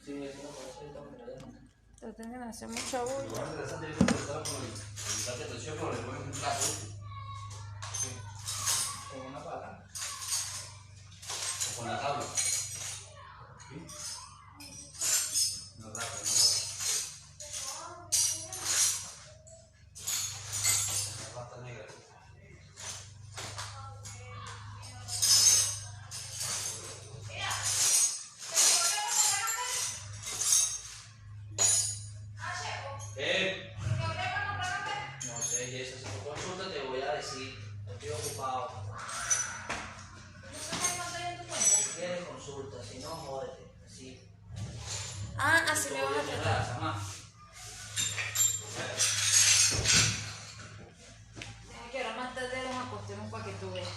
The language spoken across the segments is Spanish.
Sí, eso no puede ser también. Te tienen que hacer mucha bulla. Con una palanca. O con la tabla. ¿Sí? No rata, no rata. La pasta negra. No sé, y eso, si tú consultas te voy a decir, estoy ocupado. Si quieres consulta, si no, jódete, así. Ah, así me vas a tratar. Que ahora más tarde los acostemos para que tú veas.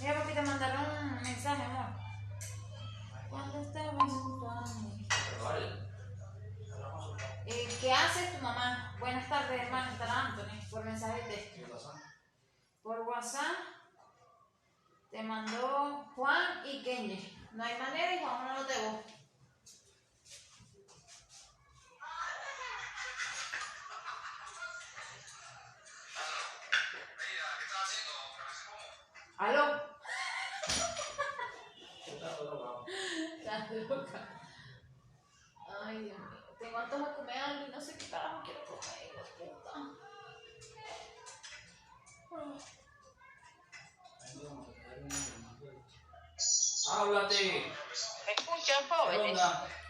Mira, papi, te mandaron un mensaje, amor. ¿Cuándo estabas junto a mí? ¿Qué hace tu mamá? Buenas tardes, hermano. Estará Anthony por mensaje de texto. Por WhatsApp te mandó Juan y Kenny. No hay manera y Juan no lo debo. ¿Aló? Estás loca. Ay, Dios mío. Tengo antojo de comer algo y no sé qué carajo quiero comer, hijo de puta. ¡Háblate! Escuchan, jóvenes.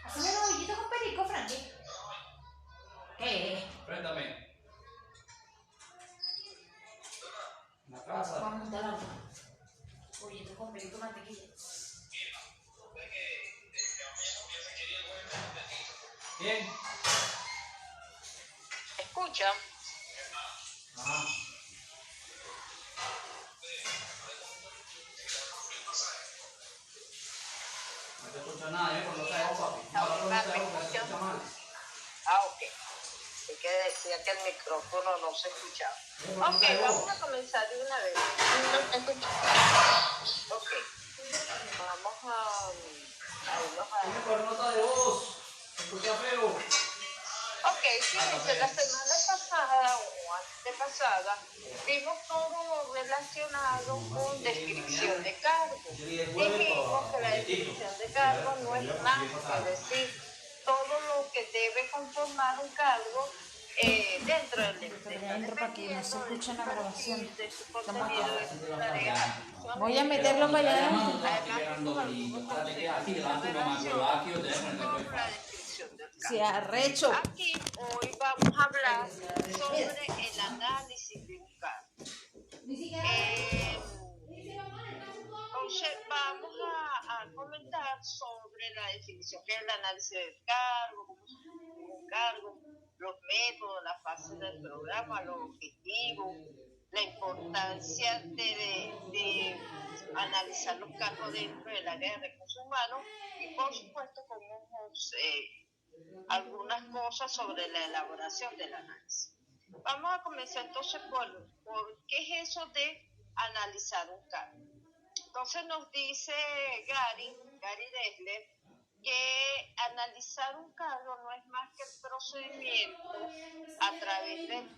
Haceme los bollitos con perico, Frankie. ¿Qué? Préstame. La casa. Vamos a montar la bollitos con perico, mantequilla. ¿Quién? Escuchan. Ajá. No te escucho nada, yo cuando traigo papi. No te escucha mal. Ah, ok. Es que decía que el micrófono no se escuchaba. Ok, vamos a comenzar de una vez. No te escucho. Ok. Vamos a irnos Tiene por nota de voz. Se escucha feo. Ok, fíjense, la semana pasada o antepasada vimos todo relacionado con descripción de cargo. Dijimos que la descripción de cargo no es más que decir todo lo que debe conformar un cargo dentro del empleo, Para que no se escuche en la grabación. de su contenido, de su tarea. Voy a meterlo para allá. Sí, arrecho. Aquí hoy vamos a hablar sobre el análisis de un cargo. Entonces vamos a comentar sobre la definición que es el análisis del cargo, cómo se define un cargo, los métodos, la fase del programa, los objetivos, la importancia de analizar los cargos dentro del área de recursos humanos y por supuesto como algunas cosas sobre la elaboración del análisis. Vamos a comenzar entonces por qué es eso de analizar un cargo. Entonces nos dice Gary Dessler, que analizar un cargo no es más que el procedimiento a través del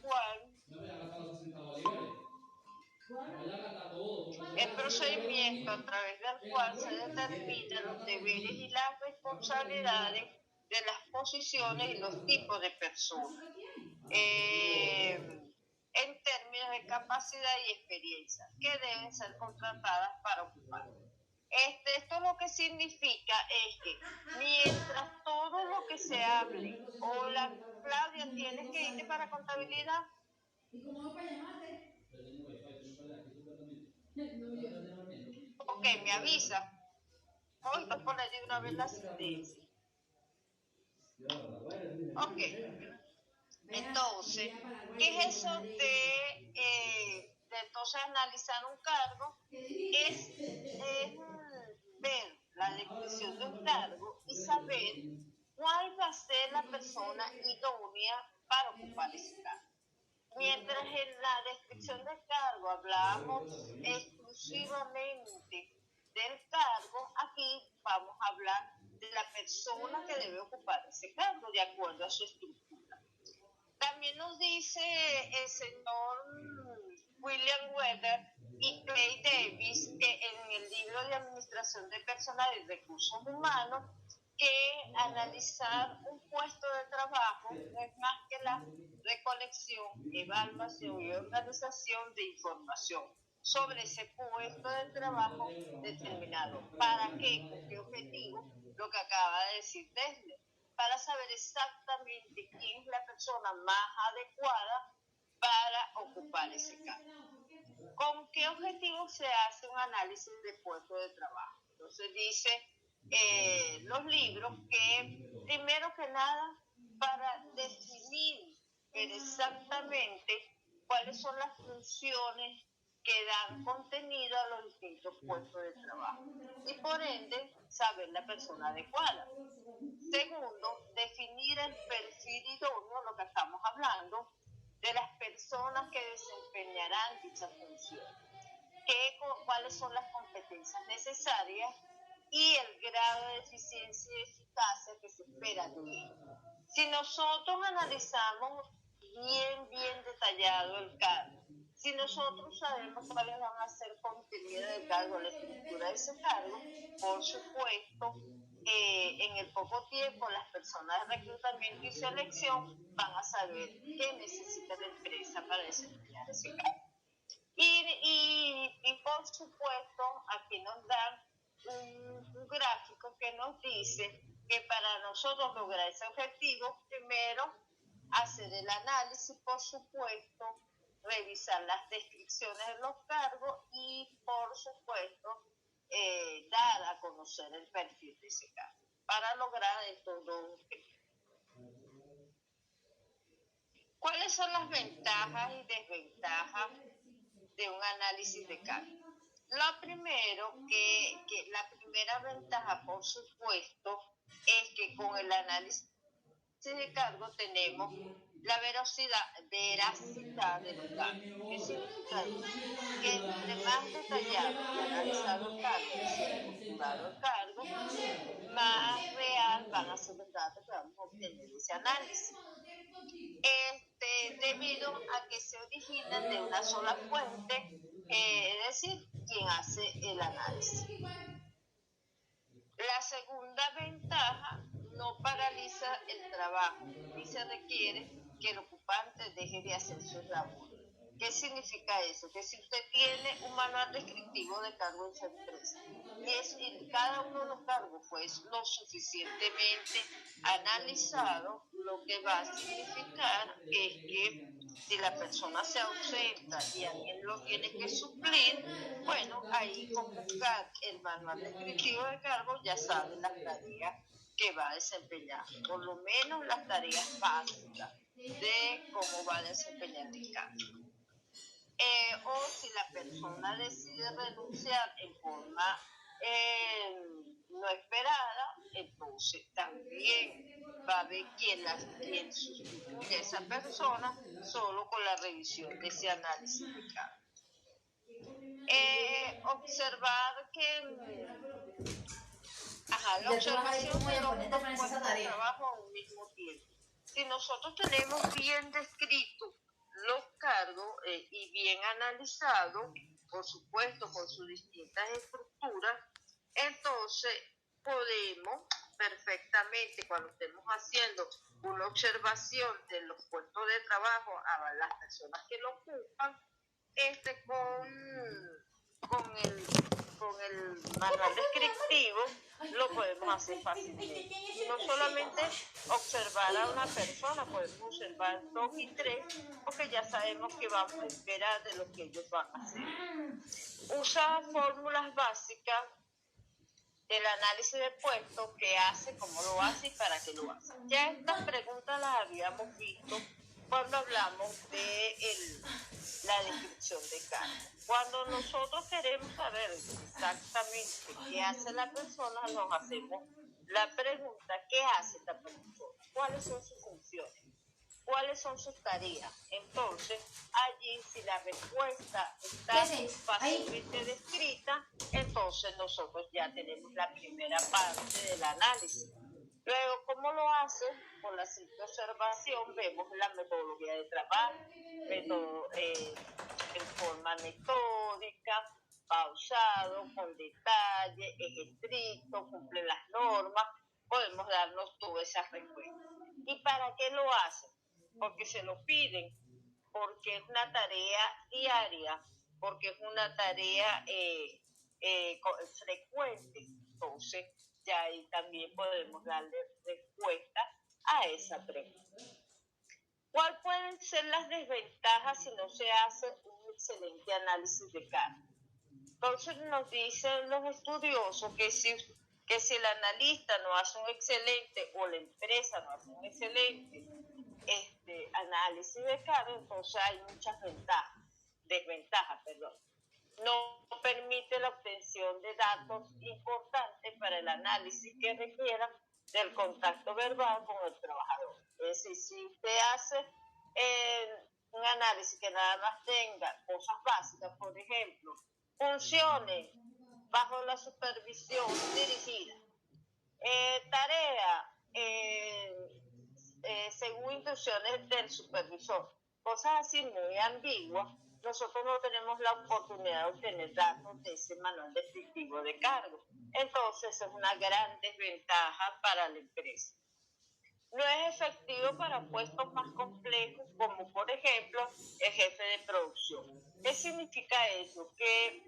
cual se determinan los deberes y las responsabilidades de las posiciones y los tipos de personas en términos de capacidad y experiencia que deben ser contratadas para ocupar. Esto lo que significa es que mientras todo lo que se hable, hola Claudia, tienes que irte para contabilidad. Ok, me avisa. Voy a poner de una vez la asistencia. Ok. Entonces, ¿qué es eso de entonces analizar un cargo? Es ver la descripción de un cargo y saber cuál va a ser la persona idónea para ocupar ese cargo. Mientras en la descripción del cargo hablábamos exclusivamente del cargo, aquí vamos a hablar de la persona que debe ocupar ese cargo de acuerdo a su estructura. También nos dice el señor William Weber y Clay Davis que en el libro de Administración de Personal y Recursos Humanos, que analizar un puesto de trabajo no es más que la recolección, evaluación y organización de información sobre ese puesto de trabajo determinado. ¿Para qué? ¿Con qué objetivo? Lo que acaba de decir Desle, para saber exactamente quién es la persona más adecuada para ocupar ese cargo. ¿Con qué objetivo se hace un análisis de puesto de trabajo? Entonces dice los libros que primero que nada para definir exactamente cuáles son las funciones que dan contenido a los distintos puestos de trabajo y por ende saber la persona adecuada. Segundo, definir el perfil idóneo, lo que estamos hablando, de las personas que desempeñarán dicha función, cuáles son las competencias necesarias y el grado de eficiencia y eficacia que se espera de ellos. Si nosotros analizamos bien detallado el cargo, si nosotros sabemos cuáles van a ser contenidos del cargo, la estructura de ese cargo, por supuesto, en el poco tiempo las personas de reclutamiento y selección van a saber qué necesita la empresa para desempeñar ese cargo. Y por supuesto, aquí nos dan un gráfico que nos dice que para nosotros lograr ese objetivo, primero hacer el análisis, por supuesto, revisar las descripciones de los cargos y, por supuesto, dar a conocer el perfil de ese cargo para lograr todo. ¿Cuáles son las ventajas y desventajas de un análisis de cargo? Lo primero, la primera ventaja, por supuesto, es que con el análisis de cargo tenemos la veracidad de los cargos. ¿Qué significa eso? Que entre más detallado y analizado el cargo, estructurado el cargo, más real van a ser los datos que vamos a obtener de ese análisis. Debido a que se originan de una sola fuente, es decir, quien hace el análisis. La segunda ventaja, no paraliza el trabajo y se requiere que el ocupante deje de hacer su labor. ¿Qué significa eso? Que si usted tiene un manual descriptivo de cargo en su empresa y cada uno de los cargos fue lo suficientemente analizado, lo que va a significar es que si la persona se ausenta y alguien lo tiene que suplir, bueno, ahí con buscar el manual descriptivo de cargo ya saben las tareas que va a desempeñar, por lo menos las tareas básicas de cómo va a desempeñar el cargo. O si la persona decide renunciar en forma no esperada, entonces también va a haber quien sustituye a esa persona solo con la revisión de ese análisis de cargo. Observar que la observación de los puestos de trabajo a un mismo tiempo. Si nosotros tenemos bien descrito los cargos y bien analizados, por supuesto con sus distintas estructuras, entonces podemos perfectamente, cuando estemos haciendo una observación de los puestos de trabajo a las personas que lo ocupan, con el manual descriptivo lo podemos hacer fácilmente. Y no solamente observar a una persona, podemos observar 2 y 3, porque ya sabemos que vamos a esperar de lo que ellos van a hacer. Usa fórmulas básicas del análisis de puestos, qué hace, cómo lo hace y para qué lo hace. Ya estas preguntas las habíamos visto cuando hablamos de la descripción de cargo. Cuando nosotros queremos saber exactamente qué hace la persona, nos hacemos la pregunta, ¿qué hace esta persona? ¿Cuáles son sus funciones? ¿Cuáles son sus tareas? Entonces, allí, si la respuesta está fácilmente descrita, entonces nosotros ya tenemos la primera parte del análisis. Luego, ¿cómo lo hace? Por la simple observación vemos la metodología de trabajo, en forma metódica, pausado, con detalle, es estricto, cumple las normas, podemos darnos todas esas respuestas. ¿Y para qué lo hacen? Porque se lo piden, porque es una tarea diaria, porque es una tarea frecuente. Entonces, ya ahí también podemos darle respuesta a esa pregunta. ¿Cuáles pueden ser las desventajas si no se hace un excelente análisis de carga? Entonces nos dicen los estudiosos que si el analista no hace un excelente o la empresa no hace un excelente análisis de carga, entonces hay muchas desventajas. No permite la obtención de datos importantes para el análisis que requieran del contacto verbal con el trabajador. Es decir, si usted hace un análisis que nada más tenga cosas básicas, por ejemplo, funciones bajo la supervisión dirigida, tarea según instrucciones del supervisor, cosas así muy ambiguas, nosotros no tenemos la oportunidad de obtener datos de ese manual descriptivo de cargo. Entonces es una gran desventaja para la empresa. No es efectivo para puestos más complejos, como por ejemplo el jefe de producción. ¿Qué significa eso? Que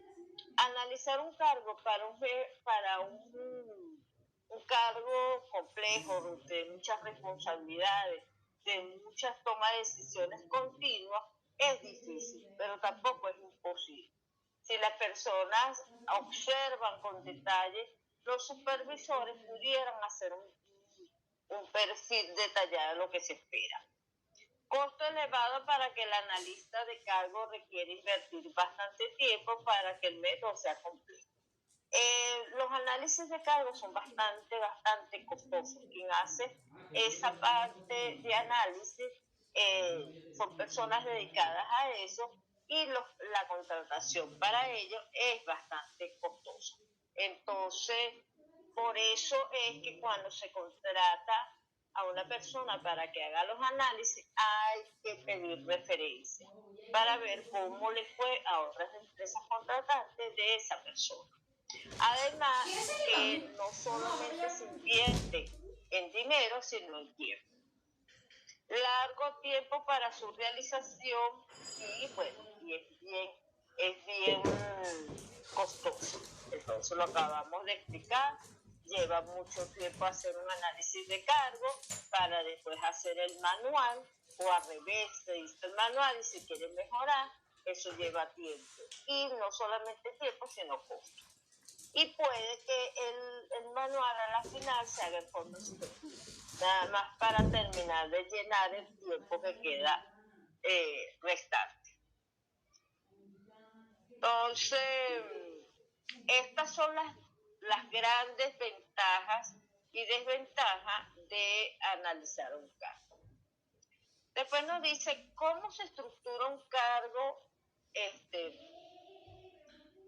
analizar un cargo para un cargo complejo, de muchas responsabilidades, de muchas tomas de decisiones continuas, es difícil, pero tampoco es imposible. Si las personas observan con detalle, los supervisores pudieran hacer un perfil detallado de lo que se espera. Costo elevado para que el analista de cargo requiere invertir bastante tiempo para que el método sea completo. Los análisis de cargo son bastante costosos. Quien hace esa parte de análisis son personas dedicadas a eso y la contratación para ello es bastante costosa. Entonces, por eso es que cuando se contrata a una persona para que haga los análisis, hay que pedir referencias para ver cómo le fue a otras empresas contratantes de esa persona. Además, que no solamente se invierte en dinero, sino en tiempo. Largo tiempo para su realización y bueno, es bien costoso. Entonces lo acabamos de explicar. Lleva mucho tiempo hacer un análisis de cargo para después hacer el manual, o al revés, se dice el manual y si quieren mejorar, eso lleva tiempo. Y no solamente tiempo, sino costo. Y puede que el manual a la final se haga en forma exhaustiva, nada más para terminar de llenar el tiempo que queda restante. Entonces, estas son las grandes ventajas y desventajas de analizar un cargo. Después nos dice cómo se estructura un cargo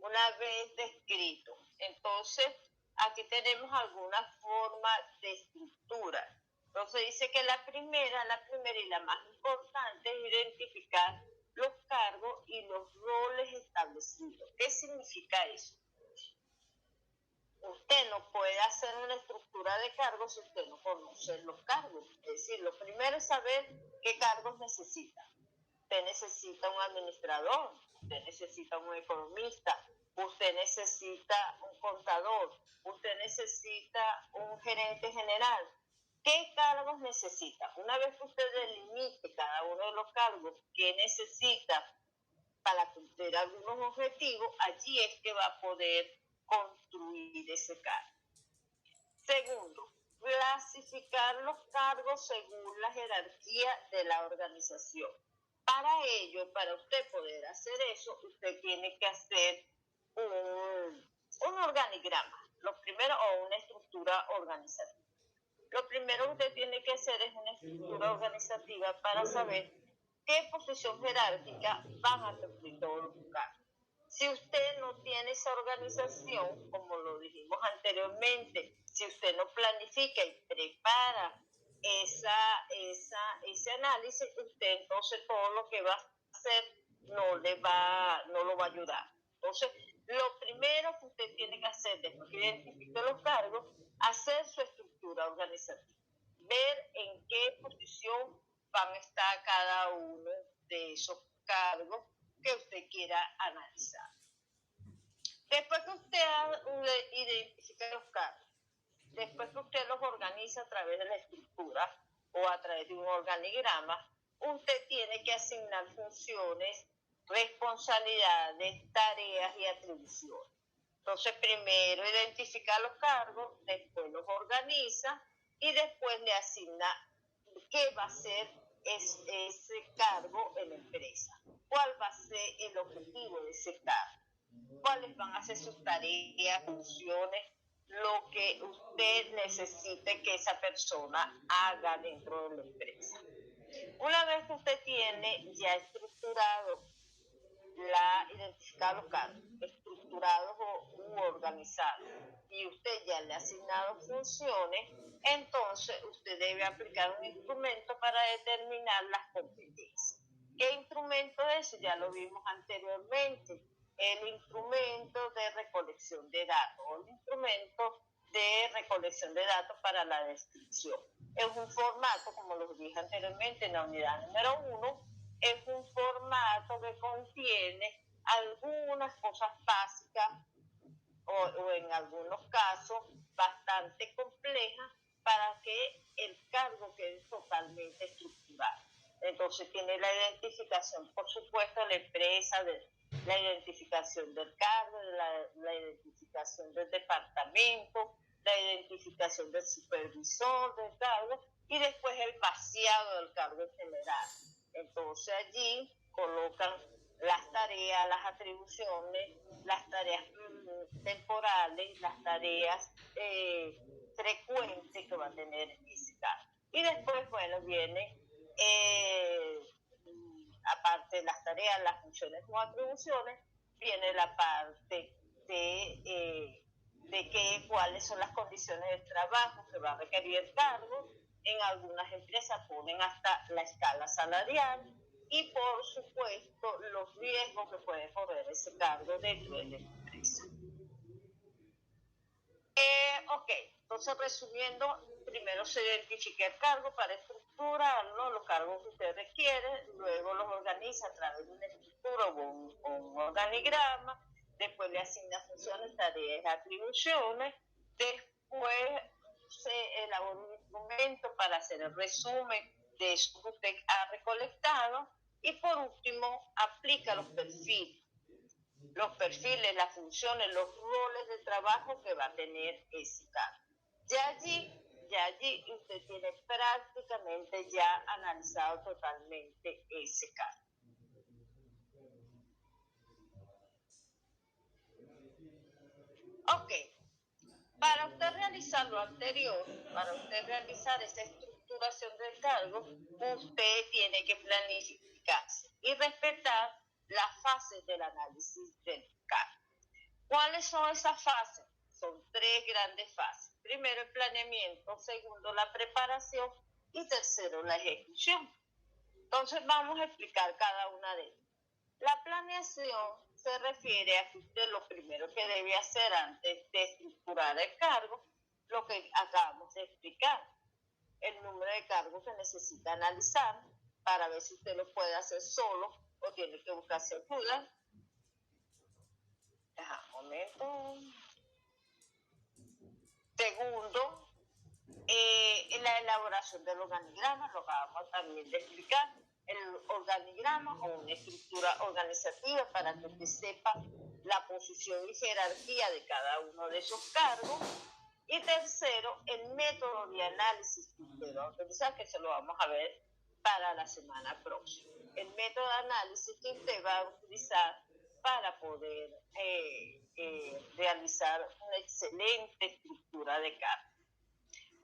una vez descrito. Entonces, aquí tenemos alguna forma de estructura. Entonces dice que la primera y la más importante es identificar los cargos y los roles establecidos. ¿Qué significa eso? Usted no puede hacer una estructura de cargos si usted no conoce los cargos. Es decir, lo primero es saber qué cargos necesita. Usted necesita un administrador, usted necesita un economista, usted necesita un contador, usted necesita un gerente general. ¿Qué cargos necesita? Una vez que usted delimite cada uno de los cargos que necesita para cumplir algunos objetivos, allí es que va a poder construir ese cargo. Segundo, clasificar los cargos según la jerarquía de la organización. Para ello, para usted poder hacer eso, usted tiene que hacer un organigrama, lo primero, o una estructura organizativa. Lo primero que usted tiene que hacer es una estructura organizativa para saber qué posición jerárquica van a cumplir todos los cargos. Si usted no tiene esa organización, como lo dijimos anteriormente, si usted no planifica y prepara ese análisis, usted entonces todo lo que va a hacer no lo va a ayudar. Entonces, lo primero que usted tiene que hacer después que identifique los cargos, hacer su estructura organizativa, ver en qué posición van a estar cada uno de esos cargos que usted quiera analizar. Después que usted identifica los cargos, después que usted los organiza a través de la estructura o a través de un organigrama, usted tiene que asignar funciones, responsabilidades, tareas y atribuciones. Entonces, primero identifica los cargos, después los organiza y después le asigna qué va a ser ese cargo en la empresa, cuál va a ser el objetivo de ese cargo, cuáles van a ser sus tareas, funciones, lo que usted necesite que esa persona haga dentro de la empresa. Una vez que usted tiene ya estructurado, identificado los cargos, estructurados u organizados, y usted ya le ha asignado funciones, entonces usted debe aplicar un instrumento para determinar las competencias. ¿Qué instrumento es? Ya lo vimos anteriormente, el instrumento de recolección de datos, o el instrumento de recolección de datos para la descripción. Es un formato, como lo dije anteriormente en la unidad número 1, es un formato que contiene algunas cosas básicas o en algunos casos bastante complejas para que el cargo quede totalmente estructurado. Entonces tiene la identificación, por supuesto, de la empresa, la identificación del cargo, la identificación del departamento, la identificación del supervisor del cargo y después el vaciado del cargo en general. Entonces allí colocan las tareas, las atribuciones, las tareas temporales, las tareas frecuentes que va a tener ese cargo. Y después, bueno, viene, aparte de las tareas, las funciones o atribuciones, viene la parte de cuáles son las condiciones de trabajo que va a requerir el cargo. En algunas empresas ponen hasta la escala salarial y, por supuesto, los riesgos que puede correr ese cargo dentro de la empresa. Ok, entonces resumiendo, primero se identifica el cargo para estructurarlo, los cargos que usted requiere, luego los organiza a través de una estructura o un organigrama, después le asigna funciones, tareas, atribuciones, después se elabora un instrumento para hacer el resumen de eso que usted ha recolectado y por último aplica los perfiles, las funciones, los roles de trabajo que va a tener ese cargo. Ya allí usted tiene prácticamente ya analizado totalmente ese cargo. Ok, para usted realizar lo anterior, para usted realizar esa estructuración del cargo, usted tiene que planificarse y respetar las fases del análisis del cargo. ¿Cuáles son esas fases? Son 3 grandes fases. Primero, el planeamiento, segundo, la preparación y tercero, la ejecución. Entonces, vamos a explicar cada una de ellas. La planeación se refiere a que usted lo primero que debe hacer antes de estructurar el cargo, lo que acabamos de explicar, el número de cargos que necesita analizar para ver si usted lo puede hacer solo o tiene que buscarse ayuda. Un momento. Segundo, la elaboración del organigrama, lo acabamos también de explicar, el organigrama o una estructura organizativa para que usted sepa la posición y jerarquía de cada uno de esos cargos. Y tercero, el método de análisis que usted va a utilizar, que se lo vamos a ver para la semana próxima. El método de análisis que usted va a utilizar para poder realizar una excelente estructura de cargos.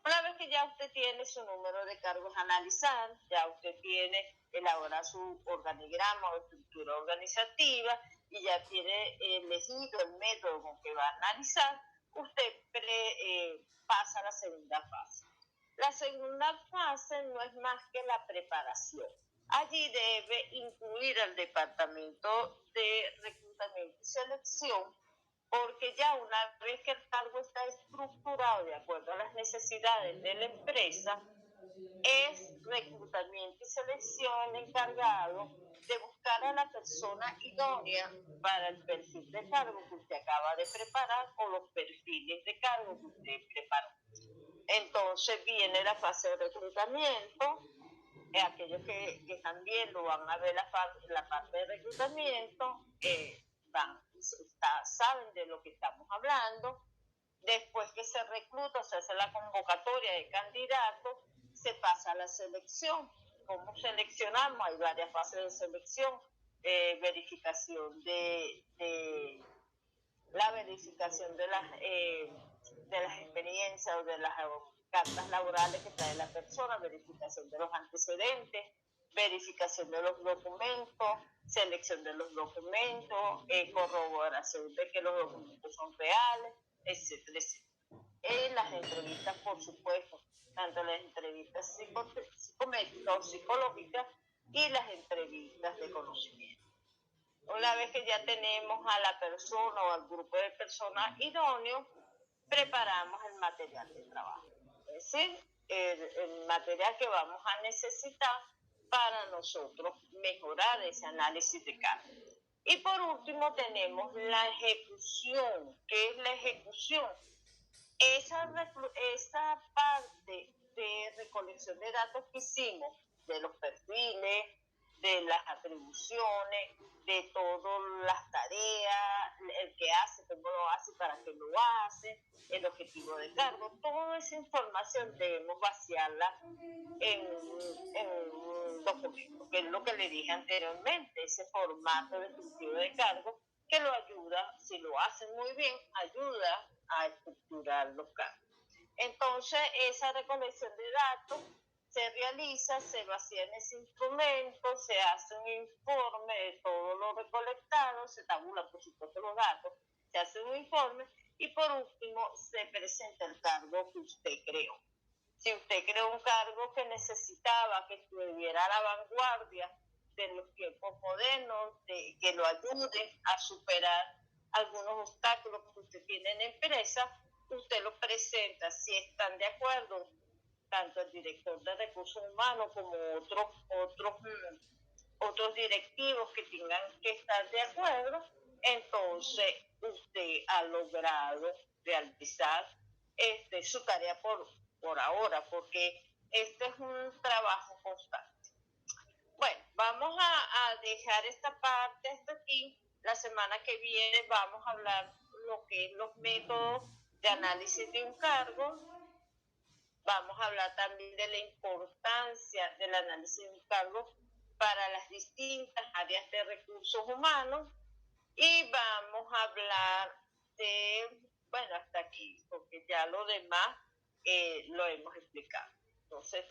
Una vez que ya usted tiene su número de cargos a analizar, ya usted tiene elaborar su organigrama o estructura organizativa, y ya tiene elegido el método con que va a analizar, usted pasa a la segunda fase. La segunda fase no es más que la preparación. Allí debe incluir el departamento de reclutamiento y selección, porque ya una vez que el cargo está estructurado de acuerdo a las necesidades de la empresa, es reclutamiento y selección encargado de buscar a la persona idónea para el perfil de cargo que usted acaba de preparar o los perfiles de cargo que usted preparó. Entonces viene la fase de reclutamiento. Aquellos que también lo van a ver la parte de reclutamiento saben de lo que estamos hablando. Después que se recluta, se hace la convocatoria de candidatos, se pasa a la selección. ¿Cómo seleccionamos? Hay varias fases de selección. Verificación la verificación de las experiencias o de las cartas laborales que trae la persona, verificación de los antecedentes, verificación de los documentos, selección de los documentos, corroboración de que los documentos son reales, etcétera, etcétera. En las entrevistas, por supuesto, tanto las entrevistas psicométricas o psicológicas y las entrevistas de conocimiento. Una vez que ya tenemos a la persona o al grupo de personas idóneos, preparamos el material de trabajo. Es decir, el material que vamos a necesitar para nosotros mejorar ese análisis de cargo. Y por último tenemos la ejecución. ¿Qué es la ejecución? Esa parte de recolección de datos que hicimos, de los perfiles, de las atribuciones, de todas las tareas, el que hace, cómo lo hace, para qué lo hace, el objetivo de cargo, toda esa información debemos vaciarla en un documento, que es lo que le dije anteriormente, ese formato descriptivo de cargo que lo ayuda, si lo hacen muy bien, ayuda a estructurar los cargos. Entonces, esa recolección de datos se realiza, se vacía en ese instrumento, se hace un informe de todo lo recolectado, se tabulan por supuesto los datos, se hace un informe y por último se presenta el cargo que usted creó. Si usted creó un cargo que necesitaba que estuviera a la vanguardia de los tiempos modernos, que lo ayude a superar algunos obstáculos que usted tiene en la empresa, usted lo presenta. Si están de acuerdo tanto el director de recursos humanos como otros directivos que tengan que estar de acuerdo, entonces usted ha logrado realizar su tarea por ahora, porque este es un trabajo constante. Bueno, vamos a dejar esta parte hasta aquí. La semana que viene vamos a hablar lo que es los métodos de análisis de un cargo. Vamos a hablar también de la importancia del análisis de un cargo para las distintas áreas de recursos humanos y vamos a hablar bueno, hasta aquí, porque ya lo demás lo hemos explicado. Entonces,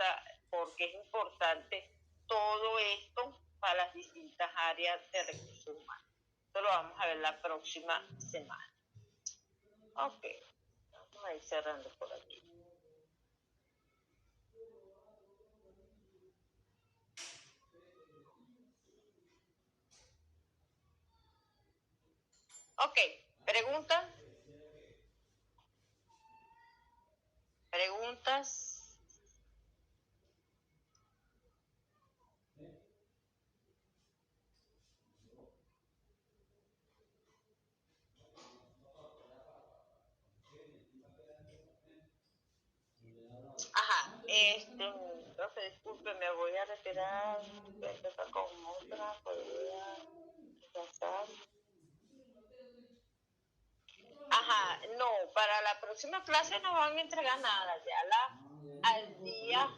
porque es importante todo esto para las distintas áreas de recursos humanos. Esto lo vamos a ver la próxima semana. Ok, vamos a ir cerrando por aquí. Ok, ¿preguntas? ¿Preguntas? Ajá, entonces disculpe, me voy a retirar, voy a empezar con otra, podría pasar. Ajá, no, para la próxima clase no van a entregar nada, ya al día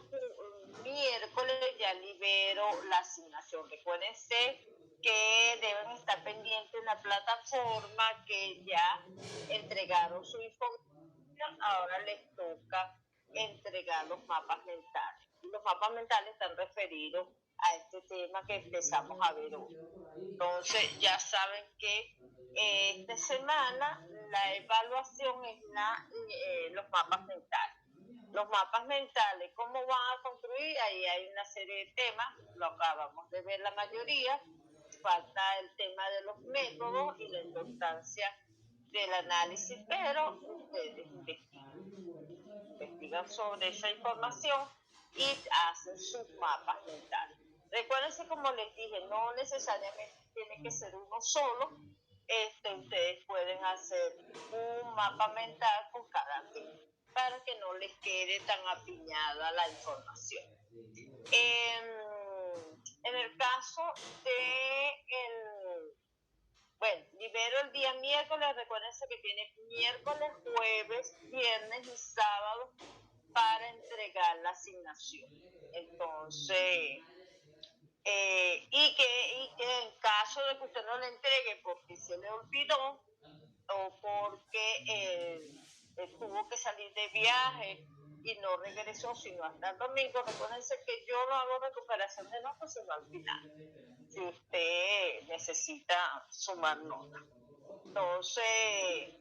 miércoles ya libero la asignación. Recuérdense que deben estar pendientes en la plataforma, que ya entregaron su información, ahora les toca entregar los mapas mentales. Los mapas mentales están referidos a este tema que empezamos a ver hoy. Entonces ya saben que esta semana la evaluación es los mapas mentales. Los mapas mentales, ¿cómo van a construir? Ahí hay una serie de temas, lo acabamos de ver la mayoría. Falta el tema de los métodos y la importancia del análisis, pero ustedes investigan sobre esa información y hacen sus mapas mentales. Recuérdense, como les dije, no necesariamente tiene que ser uno solo. Ustedes pueden hacer un mapa mental con cada tema para que no les quede tan apiñada la información. En el caso libero el día miércoles. Recuérdense que tiene miércoles, jueves, viernes y sábado para entregar la asignación. Entonces, y que en caso de que usted no la entregue porque se le olvidó o porque tuvo que salir de viaje y no regresó sino hasta el domingo, recuérdense que yo no hago recuperación de notas sino al final, si usted necesita sumar notas. Entonces,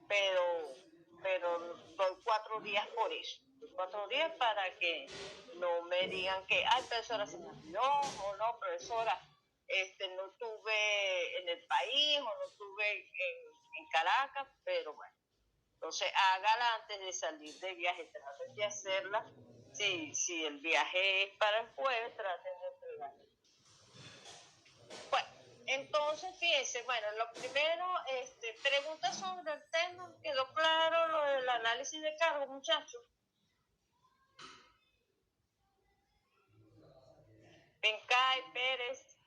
pero doy 4 días por eso. 4 días para que no me digan que, profesora, se me olvidó, o no, profesora, no estuve en el país, o no estuve en Caracas, pero bueno. Entonces, hágala antes de salir de viaje, traten de hacerla. Si el viaje es para el jueves, traten de entregarla. Bueno, entonces fíjense, lo primero, preguntas sobre el tema. ¿Quedó claro lo del análisis de cargo, muchachos? Bencay, Pérez,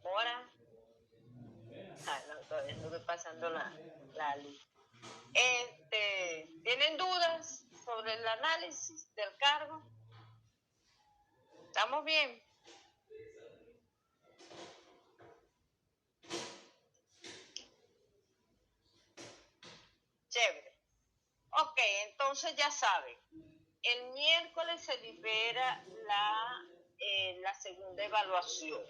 Mora. No, todavía no estoy pasando la lista. ¿Tienen dudas sobre el análisis del cargo? ¿Estamos bien? Chévere. Ok, entonces ya saben, el miércoles se libera la segunda evaluación.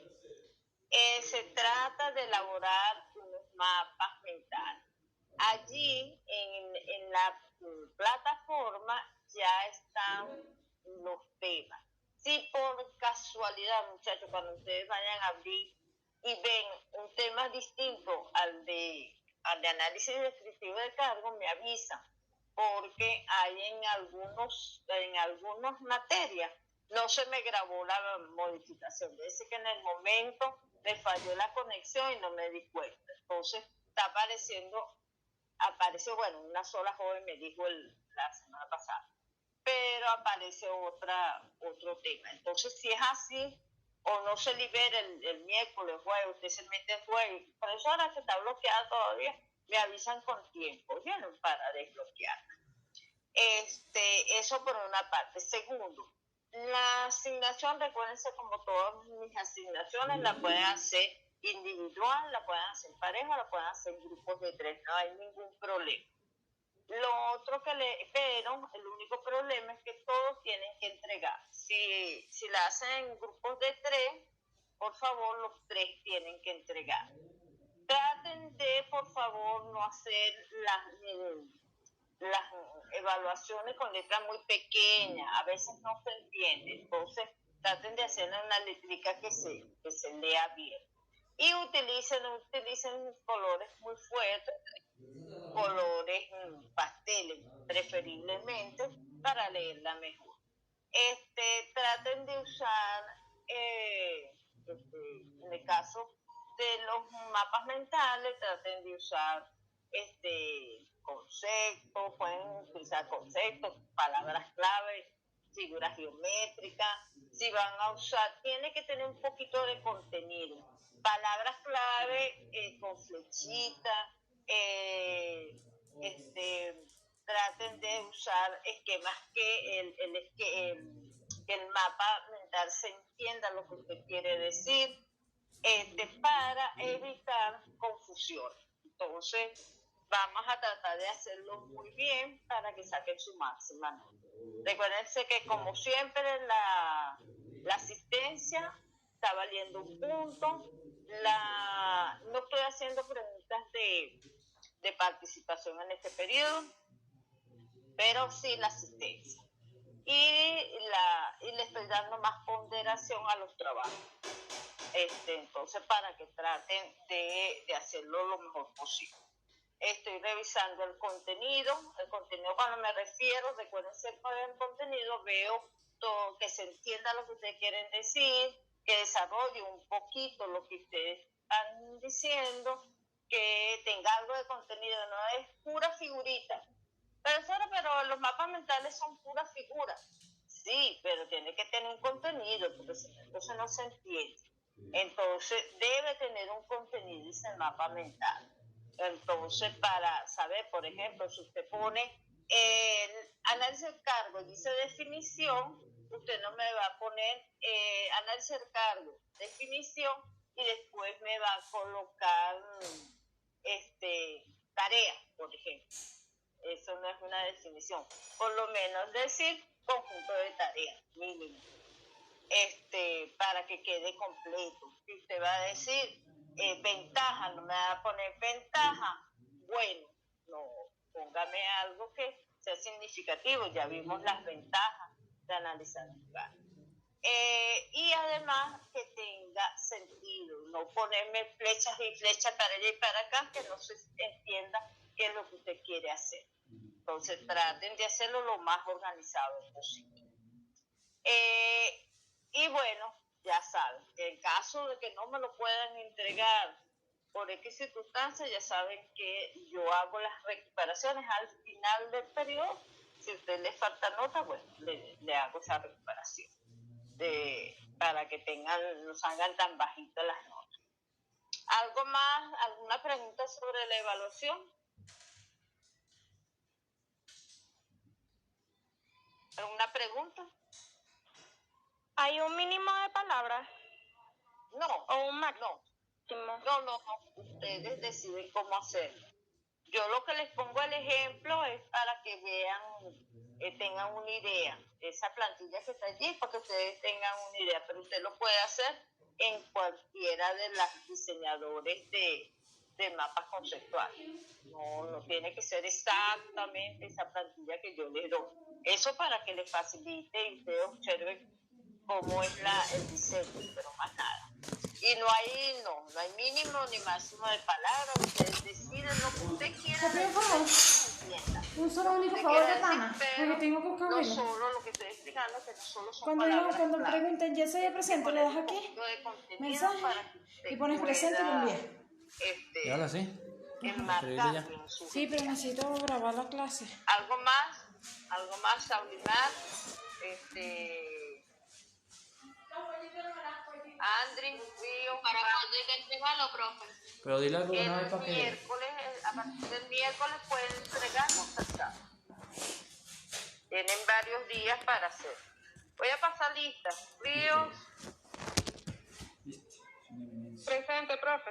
Se trata de elaborar unos mapas mentales. Allí, en la plataforma, ya están los temas. Si por casualidad, muchachos, cuando ustedes vayan a abrir y ven un tema distinto al de análisis descriptivo de cargo, me avisan, porque hay en algunas materias no se me grabó la modificación. Dice que en el momento me falló la conexión y no me di cuenta. Entonces apareció, una sola joven me dijo la semana pasada, pero aparece otro tema. Entonces, si es así, o no se libera el miércoles, jueves, usted se mete el jueves, profesora, que está bloqueada todavía, me avisan con tiempo, ¿vieron? Para desbloquearla. Eso por una parte. Segundo, la asignación, recuérdense, como todas mis asignaciones, la pueden hacer individual, la pueden hacer en pareja, la pueden hacer en grupos de 3, no hay ningún problema. Lo otro pero el único problema es que todos tienen que entregar. Si la hacen en grupos de 3, por favor, los 3 tienen que entregar. Traten de, por favor, no hacer las evaluaciones con letras muy pequeñas, a veces no se entiende, entonces traten de hacer una letrica que se lea bien. Y utilicen colores muy fuertes, colores pasteles preferiblemente, para leerla mejor. Traten de usar, en el caso de los mapas mentales, traten de usar conceptos, pueden utilizar conceptos, palabras clave, figuras geométricas. Si van a usar, tiene que tener un poquito de contenido. Palabras clave con flechitas, traten de usar esquemas que el mapa mental se entienda lo que usted quiere decir, para evitar confusión. Entonces, vamos a tratar de hacerlo muy bien para que saquen su máxima nota. Recuérdense que como siempre la asistencia está valiendo un punto. No estoy haciendo preguntas de participación en este periodo, pero sí la asistencia. Y le estoy dando más ponderación a los trabajos. Entonces, para que traten de hacerlo lo mejor posible. Estoy revisando el contenido. El contenido, cuando me refiero, recuérdense con el contenido, veo todo, que se entienda lo que ustedes quieren decir, que desarrolle un poquito lo que ustedes están diciendo, que tenga algo de contenido, no es pura figurita. Pero los mapas mentales son puras figuras. Sí, pero tiene que tener un contenido, porque si no, entonces no se entiende. Entonces, debe tener un contenido ese mapa mental. Entonces, para saber, por ejemplo, si usted pone el análisis del cargo y dice definición, usted no me va a poner análisis del cargo, definición, y después me va a colocar tarea, por ejemplo. Eso no es una definición. Por lo menos decir conjunto de tareas, mínimo. Para que quede completo. Si usted va a decir ventaja, no me va a poner ventaja, bueno, no, póngame algo que sea significativo. Ya vimos las ventajas de analizar el lugar. Y además que tenga sentido, no ponerme flechas y flechas para allá y para acá, que no se entienda qué es lo que usted quiere hacer. Entonces traten de hacerlo lo más organizado posible. Y bueno, ya saben, en caso de que no me lo puedan entregar por X circunstancias, ya saben que yo hago las recuperaciones al final del periodo. Si a usted le falta nota, bueno, le hago esa recuperación para que no salgan tan bajitas las notas. ¿Algo más? ¿Alguna pregunta sobre la evaluación? ¿Alguna pregunta? ¿Hay un mínimo de palabras? No. ¿O un máximo? No. Ustedes deciden cómo hacerlo. Yo lo que les pongo el ejemplo es para que vean, tengan una idea. Esa plantilla que está allí, para que ustedes tengan una idea. Pero usted lo puede hacer en cualquiera de las diseñadores de mapas conceptuales. No tiene que ser exactamente esa plantilla que yo les doy. Eso para que les facilite y ustedes observen cómo es el diseño, pero más nada. Y no hay mínimo ni máximo de palabras. Ustedes deciden lo que usted quiera. Un solo único favor de pana, porque tengo que No escribirlo. solo lo que estoy explicando, que no solo son Cuando palabras. pregunten, ya se presente, le das aquí, mensaje, y pones presente y lo envías. ¿Y ahora sí? Enmarcar. Sí, pero necesito grabar la clase. ¿Algo más, Saulimar? Andri, Río, ¿Para cuándo hay que entregarlo, profe? Pero dile algo una vez para que... a partir del miércoles pueden entregar contactados. Tienen varios días para hacer. Voy a pasar lista. Ríos. Presente, profe.